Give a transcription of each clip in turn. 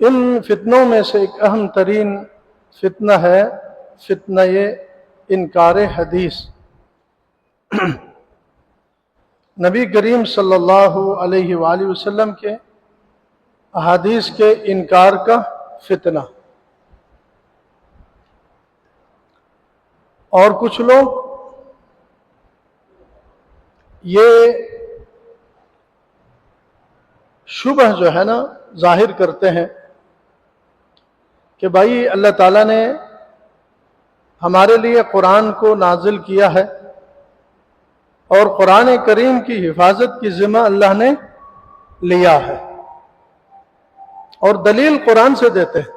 ان فتنوں میں سے ایک اہم ترین فتنہ ہے فتنہ انکار حدیث۔ نبی کریم صلی اللہ علیہ وآلہ وسلم کے احادیث کے انکار کا فتنہ۔ اور کچھ لوگ یہ شبہ جو ہے نا ظاہر کرتے ہیں کہ بھائی اللہ تعالیٰ نے ہمارے لیے قرآن کو نازل کیا ہے اور قرآن کریم کی حفاظت کی ذمہ اللہ نے لیا ہے، اور دلیل قرآن سے دیتے ہیں،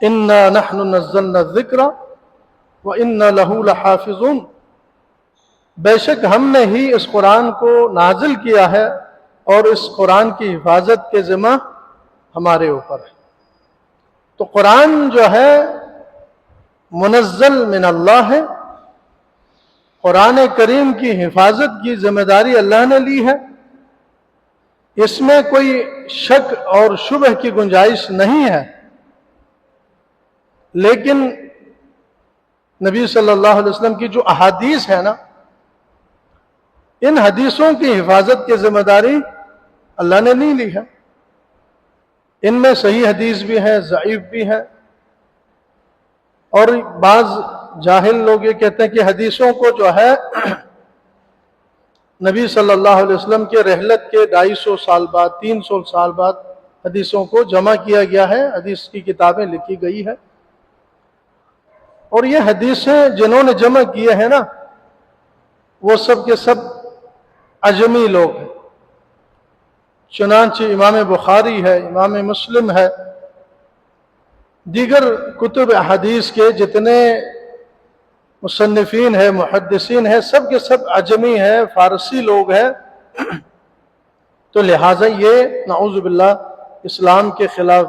اِنَّا نَحْنُ نَزَّلْنَا الذِّكْرَ وَإِنَّا لَهُ لَحَافِظُونَ، بے شک ہم نے ہی اس قرآن کو نازل کیا ہے اور اس قرآن کی حفاظت کے ذمہ ہمارے اوپر ہے۔ تو قرآن جو ہے منزل من اللہ ہے، قرآن کریم کی حفاظت کی ذمہ داری اللہ نے لی ہے، اس میں کوئی شک اور شبہ کی گنجائش نہیں ہے۔ لیکن نبی صلی اللہ علیہ وسلم کی جو احادیث ہے نا، ان حدیثوں کی حفاظت کی ذمہ داری اللہ نے نہیں لی ہے۔ ان میں صحیح حدیث بھی ہے، ضعیف بھی ہے، اور بعض جاہل لوگ یہ کہتے ہیں کہ حدیثوں کو جو ہے نبی صلی اللہ علیہ وسلم کے رحلت کے 250 سال بعد 300 سال بعد حدیثوں کو جمع کیا گیا ہے، حدیث کی کتابیں لکھی گئی ہے، اور یہ حدیثیں جنہوں نے جمع کیے ہیں نا وہ سب کے سب عجمی لوگ ہیں۔ چنانچہ امام بخاری ہے، امام مسلم ہے، دیگر کتب احادیث کے جتنے مصنفین ہیں، محدثین ہیں، سب کے سب عجمی ہیں، فارسی لوگ ہیں۔ تو لہٰذا یہ نعوذ باللہ اسلام کے خلاف،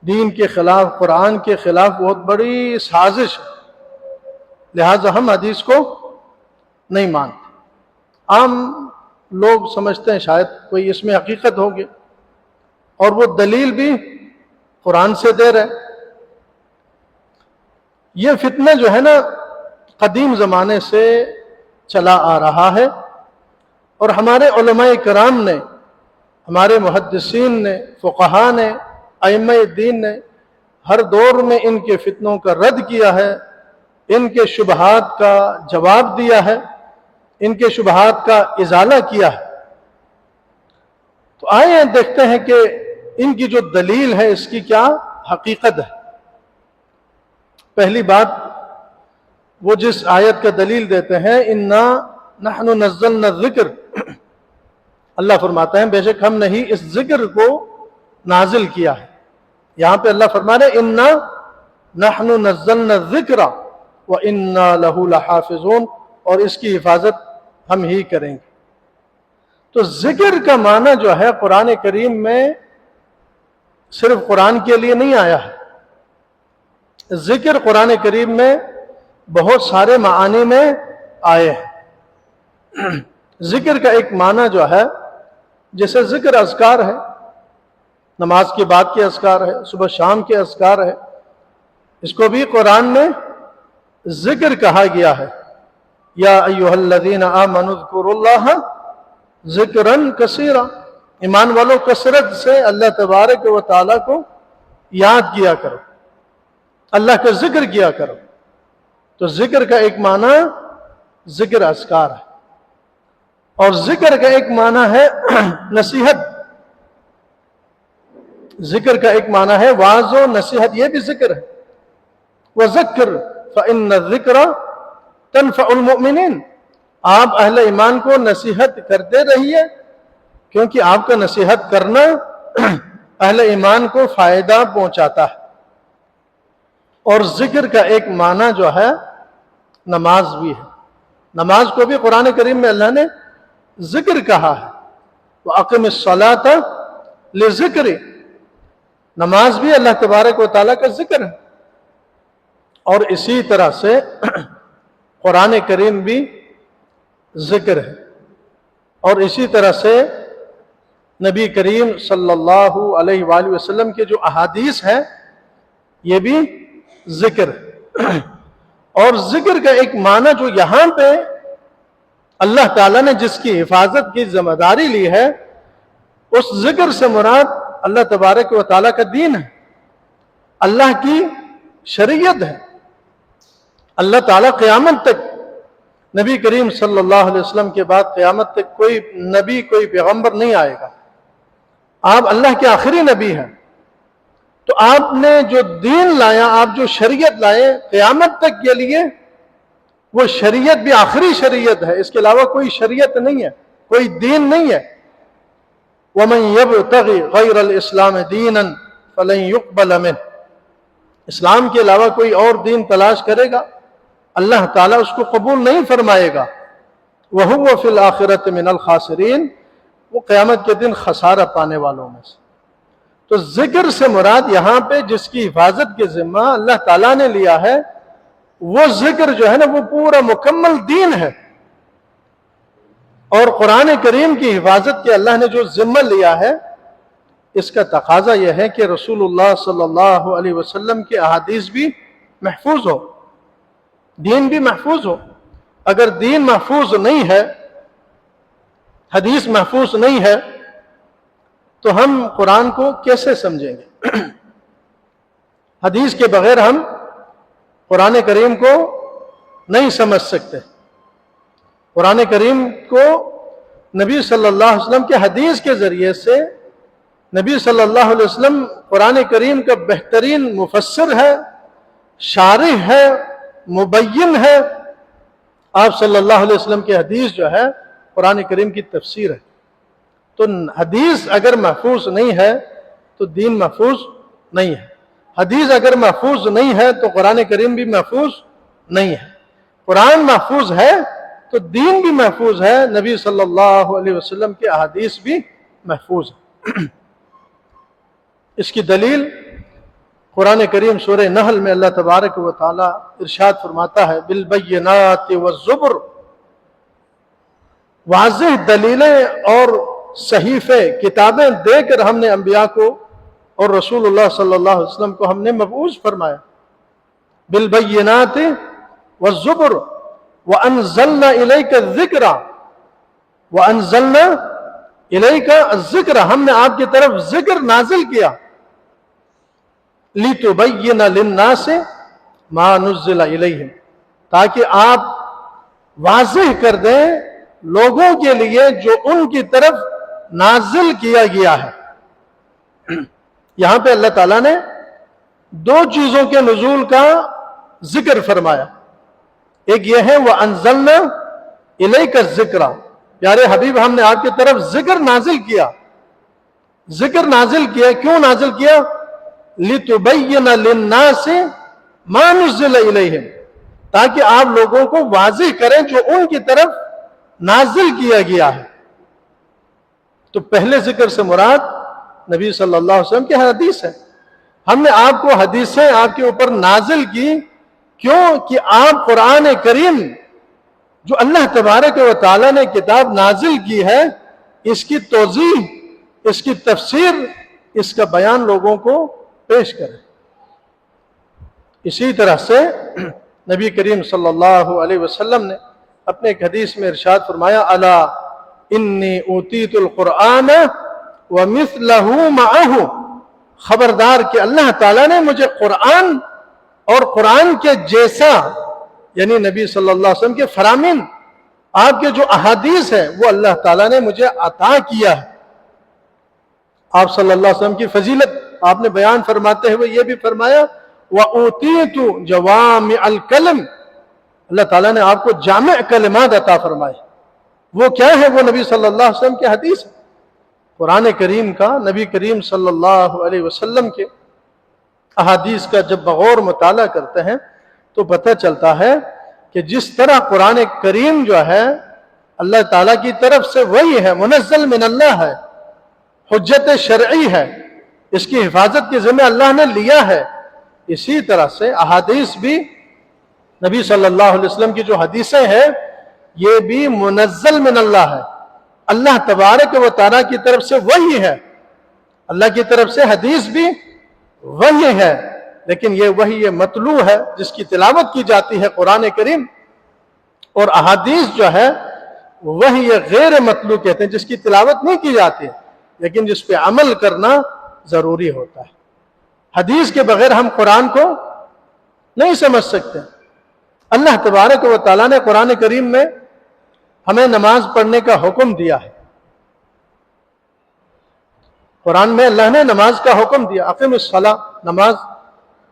دین کے خلاف، قرآن کے خلاف بہت بڑی سازش ہے، لہٰذا ہم حدیث کو نہیں مانتے۔ عام لوگ سمجھتے ہیں شاید کوئی اس میں حقیقت ہوگی، اور وہ دلیل بھی قرآن سے دے رہے۔ یہ فتنہ جو ہے نا قدیم زمانے سے چلا آ رہا ہے، اور ہمارے علماء کرام نے، ہمارے محدثین نے، فقہاء نے، ائمہ دین نے ہر دور میں ان کے فتنوں کا رد کیا ہے، ان کے شبہات کا جواب دیا ہے، ان کے شبہات کا ازالہ کیا ہے۔ تو آئیں دیکھتے ہیں کہ ان کی جو دلیل ہے اس کی کیا حقیقت ہے۔ پہلی بات، وہ جس آیت کا دلیل دیتے ہیں اِنَّا نَحْنُ نَزَّلْنَا الذِّكْرَ، اللہ فرماتے ہیں بے شک ہم نے ہی اس ذکر کو نازل کیا ہے۔ یہاں پہ اللہ فرما رہے اِنَّا نَحْنُ نَزَّلْنَا الذِّكْرَ وَإِنَّا لَهُ لَحَافِظُونَ، اور اس کی حفاظت ہم ہی کریں گے۔ تو ذکر کا معنی جو ہے قرآن کریم میں صرف قرآن کے لیے نہیں آیا ہے، ذکر قرآن کریم میں بہت سارے معانی میں آئے ہیں۔ ذکر کا ایک معنی جو ہے، جیسے ذکر اذکار ہے، نماز کے بعد کے اذکار ہے، صبح شام کے اذکار ہے، اس کو بھی قرآن میں ذکر کہا گیا ہے۔ یا ایھا الذین آمنوا اذکروا اللہ ذکرا کثیرا، ایمان والو کثرت سے اللہ تبارک و تعالیٰ کو یاد کیا کرو، اللہ کا ذکر کیا کرو۔ تو ذکر کا ایک معنی ذکر اذکار ہے، اور ذکر کا ایک معنی ہے نصیحت، ذکر کا ایک معنی ہے واعظ و نصیحت، یہ بھی ذکر ہے۔ وَذَكِّرْ فَإِنَّ الذِّكْرَ تَنفَعُ الْمُؤْمِنِينَ، آپ اہل ایمان کو نصیحت کرتے رہیے، کیونکہ آپ کا نصیحت کرنا اہل ایمان کو فائدہ پہنچاتا ہے۔ اور ذکر کا ایک معنی جو ہے نماز بھی ہے، نماز کو بھی قرآن کریم میں اللہ نے ذکر کہا ہے، وَأَقِمِ الصَّلَاةَ لِذِكْرِ، نماز بھی اللہ تبارک و تعالیٰ کا ذکر ہے۔ اور اسی طرح سے قرآن کریم بھی ذکر ہے، اور اسی طرح سے نبی کریم صلی اللہ علیہ وآلہ وسلم کے جو احادیث ہیں یہ بھی ذکر ہے۔ اور ذکر کا ایک معنی جو یہاں پہ اللہ تعالیٰ نے جس کی حفاظت کی ذمہ داری لی ہے، اس ذکر سے مراد اللہ تبارک و تعالیٰ کا دین ہے، اللہ کی شریعت ہے۔ اللہ تعالیٰ قیامت تک، نبی کریم صلی اللہ علیہ وسلم کے بعد قیامت تک کوئی نبی، کوئی پیغمبر نہیں آئے گا، آپ اللہ کے آخری نبی ہیں۔ تو آپ نے جو دین لایا، آپ جو شریعت لائے قیامت تک کے لیے، وہ شریعت بھی آخری شریعت ہے، اس کے علاوہ کوئی شریعت نہیں ہے، کوئی دین نہیں ہے۔ وَمَن يَبْتَغِ غَيْرَ الْإِسْلَامِ دِينًا فَلَن يُقْبَلَ مِنْهُ، اسلام کے علاوہ کوئی اور دین تلاش کرے گا، اللہ تعالیٰ اس کو قبول نہیں فرمائے گا۔ وَهُوَ فِي الْآخِرَةِ مِنَ الْخَاسِرِينَ، وہ قیامت کے دن خسارہ پانے والوں میں سے۔ تو ذکر سے مراد یہاں پہ جس کی حفاظت کے ذمہ اللہ تعالیٰ نے لیا ہے، وہ ذکر جو ہے نا وہ پورا مکمل دین ہے۔ اور قرآن کریم کی حفاظت کے اللہ نے جو ذمہ لیا ہے، اس کا تقاضا یہ ہے کہ رسول اللہ صلی اللہ علیہ وسلم کے احادیث بھی محفوظ ہو، دین بھی محفوظ ہو۔ اگر دین محفوظ نہیں ہے، حدیث محفوظ نہیں ہے، تو ہم قرآن کو کیسے سمجھیں گے؟ حدیث کے بغیر ہم قرآن کریم کو نہیں سمجھ سکتے۔ قرآن کریم کو نبی صلی اللہ علیہ وسلم کے حدیث کے ذریعے سے، نبی صلی اللہ علیہ وسلم قرآن کریم کا بہترین مفسر ہے، شارح ہے، مبین ہے۔ آپ صلی اللہ علیہ وسلم کی حدیث جو ہے قرآن کریم کی تفسیر ہے۔ تو حدیث اگر محفوظ نہیں ہے تو دین محفوظ نہیں ہے، حدیث اگر محفوظ نہیں ہے تو قرآن کریم بھی محفوظ نہیں ہے۔ قرآن محفوظ ہے تو دین بھی محفوظ ہے، نبی صلی اللہ علیہ وسلم کے احادیث بھی محفوظ ہے۔ اس کی دلیل قرآن کریم سورہ نحل میں اللہ تبارک و تعالی ارشاد فرماتا ہے، بالبینات والزبر، واضح دلیلیں اور صحیفے، کتابیں دے کر ہم نے انبیاء کو اور رسول اللہ صلی اللہ علیہ وسلم کو ہم نے مبعوث فرمایا۔ بالبینات والزبر وانزلنا الیک الذکر، وانزلنا الیک الذکر، ہم نے آپ کی طرف ذکر نازل کیا، لتبین للناس ما نزل الیہم، تاکہ آپ واضح کر دیں لوگوں کے لیے جو ان کی طرف نازل کیا گیا ہے۔ یہاں پہ اللہ تعالیٰ نے دو چیزوں کے نزول کا ذکر فرمایا، ایک یہ ہے وَأَنزَلْنَا إِلَيْكَ الذِّكْرَ، پیارے حبیب ہم نے آپ کی طرف ذکر نازل کیا۔ ذکر نازل کیا، کیوں نازل کیا؟ لِتُبَيِّنَ لِلنَّاسِ مَا نُزِّلَ إِلَيْهِمْ، تاکہ آپ لوگوں کو واضح کریں جو ان کی طرف نازل کیا گیا ہے۔ تو پہلے ذکر سے مراد نبی صلی اللہ علیہ وسلم کی حدیث ہے۔ ہم نے آپ کو حدیثیں آپ کے اوپر نازل کی، کیوں کہ آپ قرآن کریم جو اللہ تبارک و تعالیٰ نے کتاب نازل کی ہے، اس کی توضیح، اس کی تفسیر، اس کا بیان لوگوں کو پیش کریں۔ اسی طرح سے نبی کریم صلی اللہ علیہ وسلم نے اپنے ایک حدیث میں ارشاد فرمایا، الا انی اوتیت القرآن ومثلہ معہ، خبردار کہ اللہ تعالیٰ نے مجھے قرآن اور قرآن کے جیسا، یعنی نبی صلی اللہ علیہ وسلم کے فرامین، آپ کے جو احادیث ہیں وہ اللہ تعالیٰ نے مجھے عطا کیا ہے۔ آپ صلی اللہ علیہ وسلم کی فضیلت آپ نے بیان فرماتے ہوئے یہ بھی فرمایا، وَأُوتِيتُ جَوَامِعَ الْكَلِمِ، اللہ تعالیٰ نے آپ کو جامع کلمات عطا فرمائے۔ وہ کیا ہے؟ وہ نبی صلی اللہ علیہ وسلم کی حدیث ہے، قرآن کریم کا، نبی کریم صلی اللہ علیہ وسلم کے احادیث کا جب بغور مطالعہ کرتے ہیں تو پتہ چلتا ہے کہ جس طرح قرآن کریم جو ہے اللہ تعالیٰ کی طرف سے وہی ہے، منزل من اللہ ہے، حجت شرعی ہے، اس کی حفاظت کی ذمہ اللہ نے لیا ہے، اسی طرح سے احادیث بھی، نبی صلی اللہ علیہ وسلم کی جو حدیثیں ہیں یہ بھی منزل من اللہ ہے، اللہ تبارک و تعالیٰ کی طرف سے وحی ہے، اللہ کی طرف سے حدیث بھی وحی ہے، لیکن یہ وحی مطلوع ہے جس کی تلاوت کی جاتی ہے قرآن کریم، اور احادیث جو ہے وحی غیر مطلوع کہتے ہیں جس کی تلاوت نہیں کی جاتی لیکن جس پہ عمل کرنا ضروری ہوتا ہے۔ حدیث کے بغیر ہم قرآن کو نہیں سمجھ سکتے۔ اللہ تبارک و تعالیٰ نے قرآن کریم میں ہمیں نماز پڑھنے کا حکم دیا ہے۔ قرآن میں اللہ نے نماز کا حکم دیا، اقیم الصلاۃ، نماز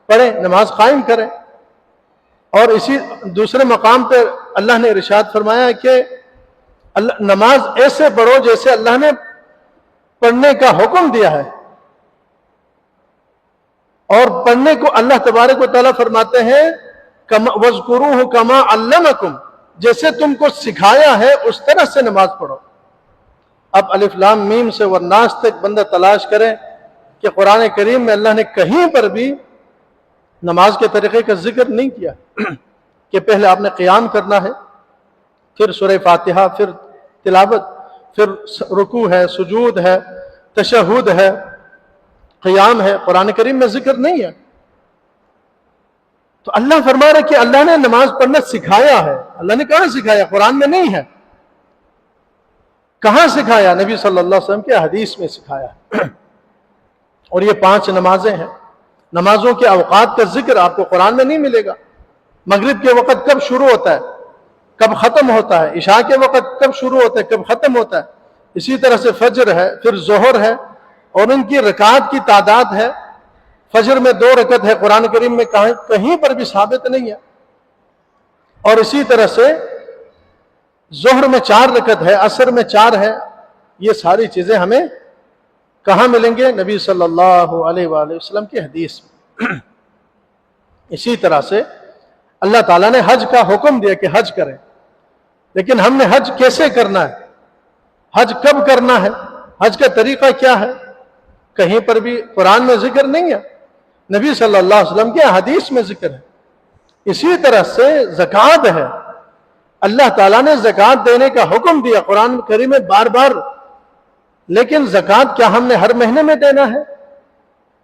پڑھیں، نماز قائم کریں، اور اسی دوسرے مقام پہ اللہ نے ارشاد فرمایا کہ نماز ایسے پڑھو جیسے اللہ نے پڑھنے کا حکم دیا ہے، اور پڑھنے کو اللہ تبارک و تعالیٰ فرماتے ہیں وَاذْكُرُوهُ كَمَا عَلَّمَكُمْ، جیسے تم کو سکھایا ہے اس طرح سے نماز پڑھو۔ اب الف لام میم سے والناس تک بندہ تلاش کرے کہ قرآن کریم میں اللہ نے کہیں پر بھی نماز کے طریقے کا ذکر نہیں کیا کہ پہلے آپ نے قیام کرنا ہے، پھر سورہ فاتحہ، پھر تلاوت، پھر رکوع ہے، سجود ہے، تشہد ہے، قیام ہے۔ قرآن کریم میں ذکر نہیں ہے۔ تو اللہ فرما رہا ہے کہ اللہ نے نماز پڑھنا سکھایا ہے۔ اللہ نے کہاں سکھایا؟ قرآن میں نہیں ہے۔ کہاں سکھایا؟ نبی صلی اللہ علیہ وسلم کے حدیث میں سکھایا۔ اور یہ 5 نمازیں ہیں۔ نمازوں کے اوقات کا ذکر آپ کو قرآن میں نہیں ملے گا۔ مغرب کے وقت کب شروع ہوتا ہے، کب ختم ہوتا ہے، عشاء کے وقت کب شروع ہوتا ہے، کب ختم ہوتا ہے، اسی طرح سے فجر ہے، پھر ظہر ہے، اور ان کی رکعات کی تعداد ہے۔ فجر میں 2 رکعت ہے، قرآن کریم میں کہیں پر بھی ثابت نہیں ہے۔ اور اسی طرح سے ظہر میں 4 رکعت ہے، عصر میں 4 ہے۔ یہ ساری چیزیں ہمیں کہاں ملیں گے؟ نبی صلی اللہ علیہ وآلہ وسلم کی حدیث میں۔ اسی طرح سے اللہ تعالیٰ نے حج کا حکم دیا کہ حج کریں، لیکن ہم نے حج کیسے کرنا ہے، حج کب کرنا ہے، حج کا طریقہ کیا ہے، کہیں پر بھی قرآن میں ذکر نہیں ہے، نبی صلی اللہ علیہ وسلم کے حدیث میں ذکر ہے۔ اسی طرح سے زکوٰۃ ہے، اللہ تعالیٰ نے زکوٰۃ دینے کا حکم دیا قرآن کریم میں بار بار، لیکن زکوٰۃ کیا ہم نے ہر مہینے میں دینا ہے؟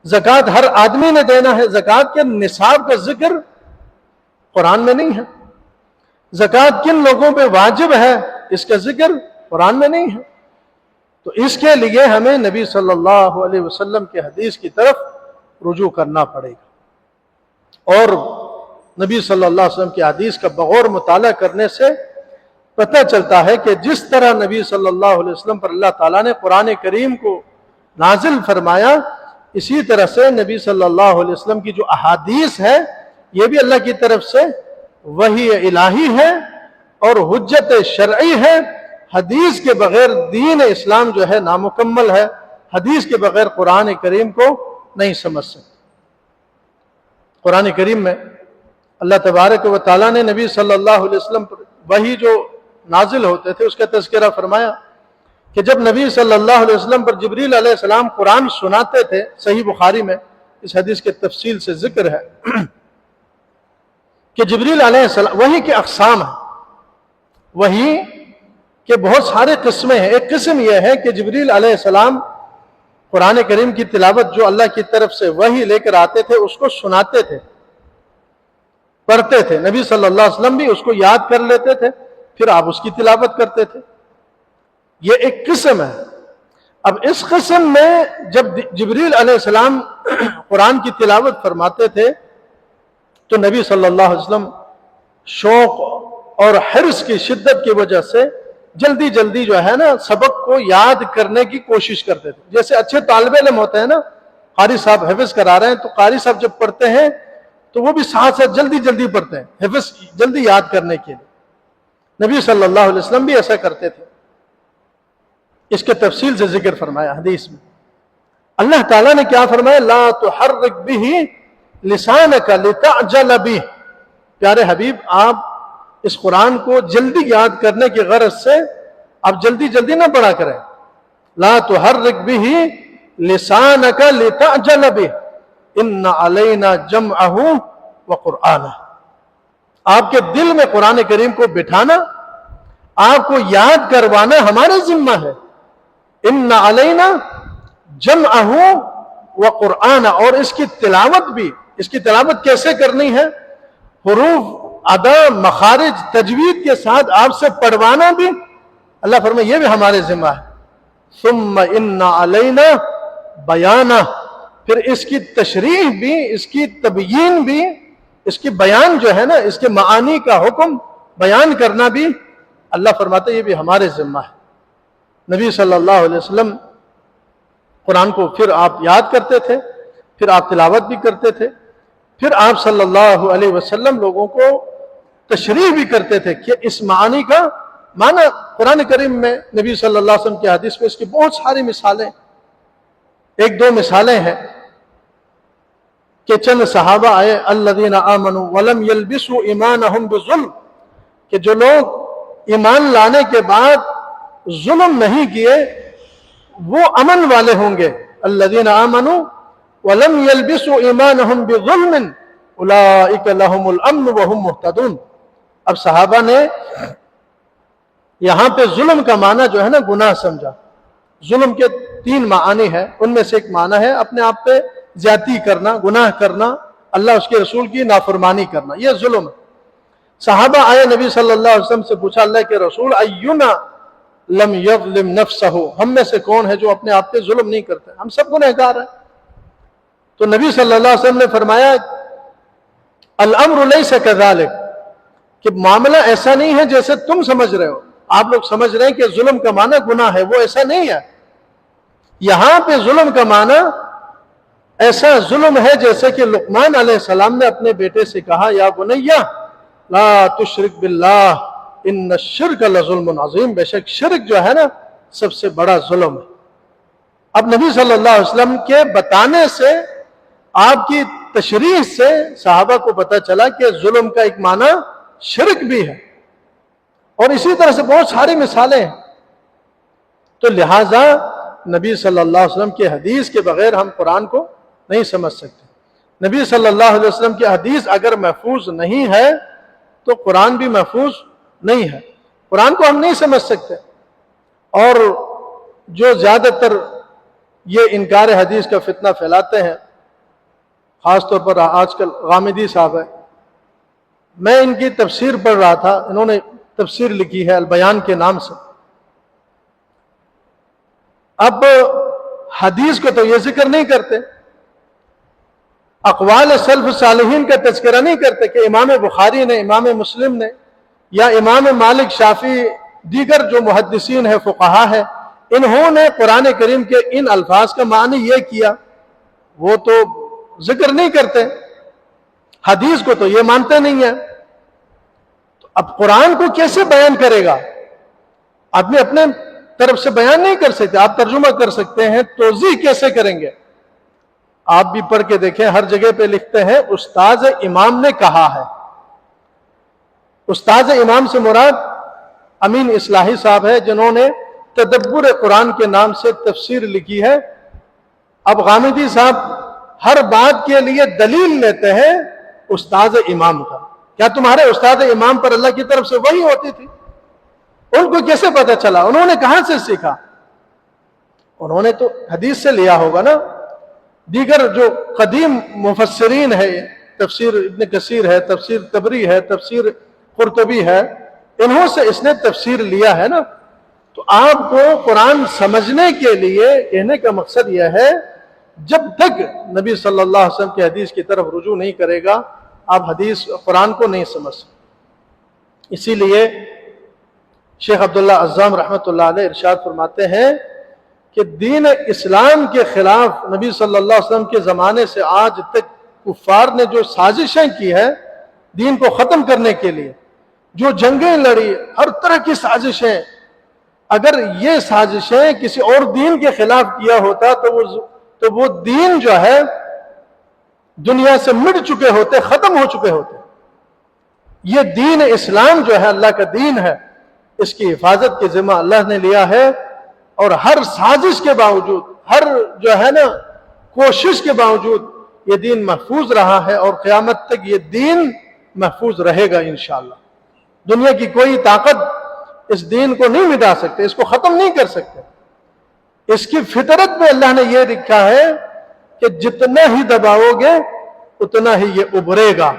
زکوٰۃ ہر آدمی نے دینا ہے؟ زکوٰۃ کے نصاب کا ذکر قرآن میں نہیں ہے۔ زکوٰۃ کن لوگوں پہ واجب ہے، اس کا ذکر قرآن میں نہیں ہے۔ تو اس کے لیے ہمیں نبی صلی اللہ علیہ وسلم کے حدیث کی طرف رجوع کرنا پڑے گا، اور نبی صلی اللہ علیہ وسلم کی حدیث کا بغور مطالعہ کرنے سے پتہ چلتا ہے کہ جس طرح نبی صلی اللہ علیہ وسلم پر اللہ تعالیٰ نے قرآن کریم کو نازل فرمایا، اسی طرح سے نبی صلی اللہ علیہ وسلم کی جو احادیث ہے یہ بھی اللہ کی طرف سے وحی الہی ہے اور حجت شرعی ہے۔ حدیث کے بغیر دین اسلام جو ہے نامکمل ہے۔ حدیث کے بغیر قرآن کریم کو نہیں سمجھ سکتے۔ قرآن کریم میں اللہ تبارک و تعالیٰ نے نبی صلی اللہ علیہ وسلم پر وحی جو نازل ہوتے تھے اس کا تذکرہ فرمایا کہ جب نبی صلی اللہ علیہ وسلم پر جبریل علیہ السلام قرآن سناتے تھے، صحیح بخاری میں اس حدیث کے تفصیل سے ذکر ہے کہ جبریل علیہ السلام، وحی کے اقسام ہیں، وحی کے بہت سارے قسمیں ہیں۔ ایک قسم یہ ہے کہ جبریل علیہ السلام قرآن کریم کی تلاوت جو اللہ کی طرف سے وحی لے کر آتے تھے اس کو سناتے تھے، پڑھتے تھے، نبی صلی اللہ علیہ وسلم بھی اس کو یاد کر لیتے تھے، پھر آپ اس کی تلاوت کرتے تھے۔ یہ ایک قسم ہے۔ اب اس قسم میں جب جبریل علیہ السلام قرآن کی تلاوت فرماتے تھے تو نبی صلی اللہ علیہ وسلم شوق اور حرص کی شدت کی وجہ سے جلدی جلدی جو ہے نا سبق کو یاد کرنے کی کوشش کرتے تھے۔ جیسے اچھے طالب علم ہوتے ہیں نا، قاری صاحب حفظ کرا رہے ہیں تو قاری صاحب جب پڑھتے ہیں تو وہ بھی ساتھ ساتھ جلدی جلدی پڑھتے ہیں حفظ جلدی یاد کرنے کے لیے۔ نبی صلی اللہ علیہ وسلم بھی ایسا کرتے تھے۔ اس کے تفصیل سے ذکر فرمایا حدیث میں۔ اللہ تعالیٰ نے کیا فرمایا؟ لا تحرک به لسانک لتعجل به۔ پیارے حبیب، آپ اس قرآن کو جلدی یاد کرنے کی غرض سے آپ جلدی جلدی نہ پڑھا کریں۔ لا تحرک به لسانک لتعجل به ان علینا جمعہ وقرآنہ۔ آپ کے دل میں قرآن کریم کو بٹھانا، آپ کو یاد کروانا ہمارے ذمہ ہے. ان علینا جمعہ و قرآن، اور اس کی تلاوت بھی. اس کی تلاوت کیسے کرنی ہے؟ حروف، ادا، مخارج، تجوید کے ساتھ آپ سے پڑھوانا بھی اللہ فرمائے یہ بھی ہمارے ذمہ ہے. ثم ان علینا بیانہ، پھر اس کی تشریح بھی، اس کی تبیین بھی، اس کی بیان جو ہے نا، اس کے معانی کا حکم بیان کرنا بھی اللہ فرماتے یہ بھی ہمارے ذمہ ہے. نبی صلی اللہ علیہ وسلم قرآن کو پھر آپ یاد کرتے تھے، پھر آپ تلاوت بھی کرتے تھے، پھر آپ صلی اللہ علیہ وسلم لوگوں کو تشریح بھی کرتے تھے کہ اس معانی کا معنی قرآن کریم میں نبی صلی اللہ علیہ وسلم کی حدیث میں اس کی بہت ساری مثالیں. ایک دو مثالیں ہیں کہ چند صحابہ آئے الذین آمنوا ولم یلبسوا ایمانہم بظلم، کہ جو لوگ ایمان لانے کے بعد ظلم نہیں کیے وہ امن والے ہوں گے. الذین آمنوا ولم یلبسوا ایمانہم بظلم اولئک لہم الامن وہم مہتدون. اب صحابہ نے یہاں پہ ظلم کا معنی جو ہے نا گناہ سمجھا. ظلم کے تین معنی ہیں، ان میں سے ایک معنی ہے اپنے آپ پہ زیادتی کرنا، گناہ کرنا، اللہ اس کے رسول کی نافرمانی کرنا، یہ ظلم ہے. صحابہ آئے نبی صلی اللہ علیہ وسلم سے پوچھا اللہ کے رسول اینا لم یظلم نفسہ، ہم میں سے کون ہے جو اپنے آپ پہ ظلم نہیں کرتے؟ ہم سب گنہگار ہیں. تو نبی صلی اللہ علیہ وسلم نے فرمایا الامر لیس کذالک، کہ معاملہ ایسا نہیں ہے جیسے تم سمجھ رہے ہو. آپ لوگ سمجھ رہے ہیں کہ ظلم کا معنی گناہ ہے، وہ ایسا نہیں ہے. یہاں پہ ظلم کا معنی ایسا ظلم ہے جیسے کہ لقمان علیہ السلام نے اپنے بیٹے سے کہا یا بنیہ لا تشرک باللہ ان الشرک لظلم عظیم، بے شک شرک جو ہے نا سب سے بڑا ظلم ہے. اب نبی صلی اللہ علیہ وسلم کے بتانے سے، آپ کی تشریح سے صحابہ کو پتہ چلا کہ ظلم کا ایک معنی شرک بھی ہے. اور اسی طرح سے بہت ساری مثالیں ہیں. تو لہٰذا نبی صلی اللہ علیہ وسلم کی حدیث کے بغیر ہم قرآن کو نہیں سمجھ سکتے. نبی صلی اللہ علیہ وسلم کی حدیث اگر محفوظ نہیں ہے تو قرآن بھی محفوظ نہیں ہے. قرآن کو ہم نہیں سمجھ سکتے. اور جو زیادہ تر یہ انکار حدیث کا فتنہ پھیلاتے ہیں، خاص طور پر آج کل غامدی صاحب ہے، میں ان کی تفسیر پڑھ رہا تھا، انہوں نے تفسیر لکھی ہے البیان کے نام سے. اب حدیث کو تو یہ ذکر نہیں کرتے، اقوال سلف صالحین کا تذکرہ نہیں کرتے کہ امام بخاری نے، امام مسلم نے، یا امام مالک، شافعی، دیگر جو محدثین ہیں، فقہا ہیں، انہوں نے قرآن کریم کے ان الفاظ کا معنی یہ کیا، وہ تو ذکر نہیں کرتے. حدیث کو تو یہ مانتے نہیں ہیں. تو اب قرآن کو کیسے بیان کرے گا؟ آدمی اپنے طرف سے بیان نہیں کر سکتے. آپ ترجمہ کر سکتے ہیں، توضیح کیسے کریں گے؟ آپ بھی پڑھ کے دیکھیں، ہر جگہ پہ لکھتے ہیں استاذ امام نے کہا ہے. استاذ امام سے مراد امین اصلاحی صاحب ہے، جنہوں نے تدبر قرآن کے نام سے تفسیر لکھی ہے. اب غامدی صاحب ہر بات کے لیے دلیل لیتے ہیں استاذ امام کا. کیا تمہارے استاد امام پر اللہ کی طرف سے وحی ہوتی تھی؟ ان کو کیسے پتہ چلا؟ انہوں نے کہاں سے سیکھا؟ انہوں نے تو حدیث سے لیا ہوگا نا. دیگر جو قدیم مفسرین ہے، تفسیر ابن کثیر ہے، تفسیر طبری ہے، تفسیر قرطبی ہے، انہوں سے اس نے تفسیر لیا ہے نا. تو آپ کو قرآن سمجھنے کے لیے کہنے کا مقصد یہ ہے، جب تک نبی صلی اللہ علیہ وسلم کی حدیث کی طرف رجوع نہیں کرے گا آپ حدیث قرآن کو نہیں سمجھ سکتے. اسی لیے شیخ عبداللہ عزام رحمۃ اللہ علیہ ارشاد فرماتے ہیں کہ دین اسلام کے خلاف نبی صلی اللہ علیہ وسلم کے زمانے سے آج تک کفار نے جو سازشیں کی ہے دین کو ختم کرنے کے لیے، جو جنگیں لڑی، ہر طرح کی سازشیں، اگر یہ سازشیں کسی اور دین کے خلاف کیا ہوتا تو وہ دین جو ہے دنیا سے مٹ چکے ہوتے، ختم ہو چکے ہوتے. یہ دین اسلام جو ہے اللہ کا دین ہے، اس کی حفاظت کے ذمہ اللہ نے لیا ہے. اور ہر سازش کے باوجود، ہر جو ہے نا کوشش کے باوجود یہ دین محفوظ رہا ہے اور قیامت تک یہ دین محفوظ رہے گا انشاءاللہ. دنیا کی کوئی طاقت اس دین کو نہیں مٹا سکتے، اس کو ختم نہیں کر سکتے۔ اس کی فطرت میں اللہ نے یہ لکھا ہے کہ جتنا ہی دباؤ گے اتنا ہی یہ ابھرے گا،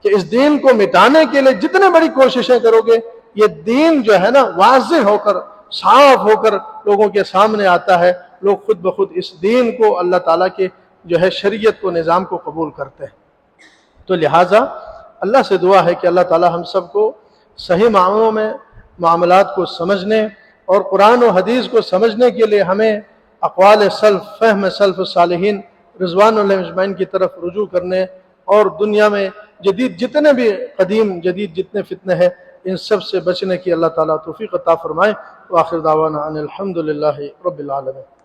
کہ اس دین کو مٹانے کے لیے جتنے بڑی کوششیں کرو گے یہ دین جو ہے نا واضح ہو کر صاف ہو کر لوگوں کے سامنے آتا ہے، لوگ خود بخود اس دین کو اللہ تعالیٰ کے جو ہے شریعت کو نظام کو قبول کرتے ہیں۔ تو لہٰذا اللہ سے دعا ہے کہ اللہ تعالیٰ ہم سب کو صحیح معنوں میں معاملات کو سمجھنے اور قرآن و حدیث کو سمجھنے کے لیے ہمیں اقوال سلف، فہم سلف صالحین رضوان اللہ اجمعین کی طرف رجوع کرنے، اور دنیا میں جدید جتنے بھی قدیم جدید جتنے فتنے ہیں ان سب سے بچنے کی اللہ تعالیٰ توفیق عطا فرمائے۔ وآخر دعوانا ان الحمد للہ رب العالمین۔